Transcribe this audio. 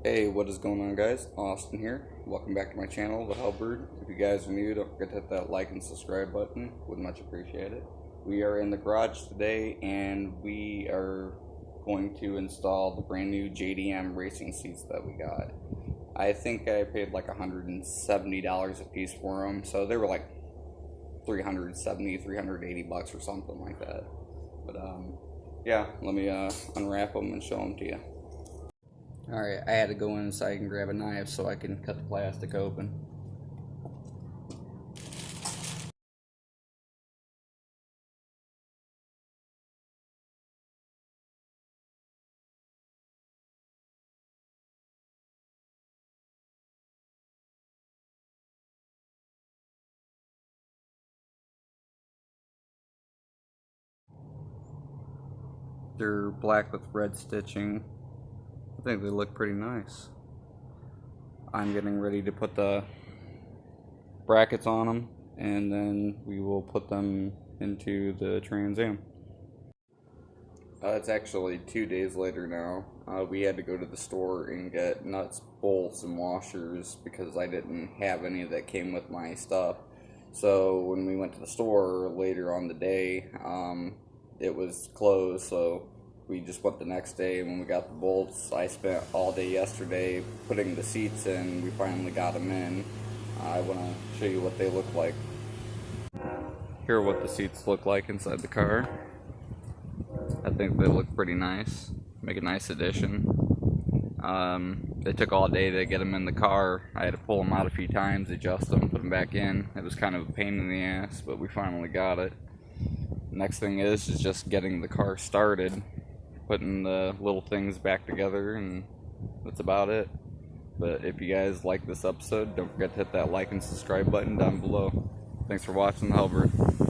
Hey, what is going on, guys? Austin here. Welcome back to my channel, the Hellbird. If you guys are new, don't forget to hit that like and subscribe button. Would much appreciate it. We are in the garage today, and we are going to install the brand new JDM racing seats that we got. I think I paid like $170 a piece for them, so they were like 380 bucks or something like that. But yeah, let me unwrap them and show them to you. Alright, I had to go inside and grab a knife so I can cut the plastic open. They're black with red stitching. I think they look pretty nice. I'm getting ready to put the brackets on them, and then we will put them into the Trans Am. It's actually 2 days later now. We had to go to the store and get nuts, bolts, and washers because I didn't have any that came with my stuff. So when we went to the store later on the day, it was closed, so we just went the next day. When we got the bolts, I spent all day yesterday putting the seats in. We finally got them in. I want to show you what they look like. Here are what the seats look like inside the car. I think they look pretty nice. Make a nice addition. They took all day to get them in the car. I had to pull them out a few times, adjust them, put them back in. It was kind of a pain in the ass, but we finally got it. Next thing is just getting the car started, putting the little things back together, and that's about it. But if you guys like this episode, don't forget to hit that like and subscribe button down below. Thanks for watching the Hellbird.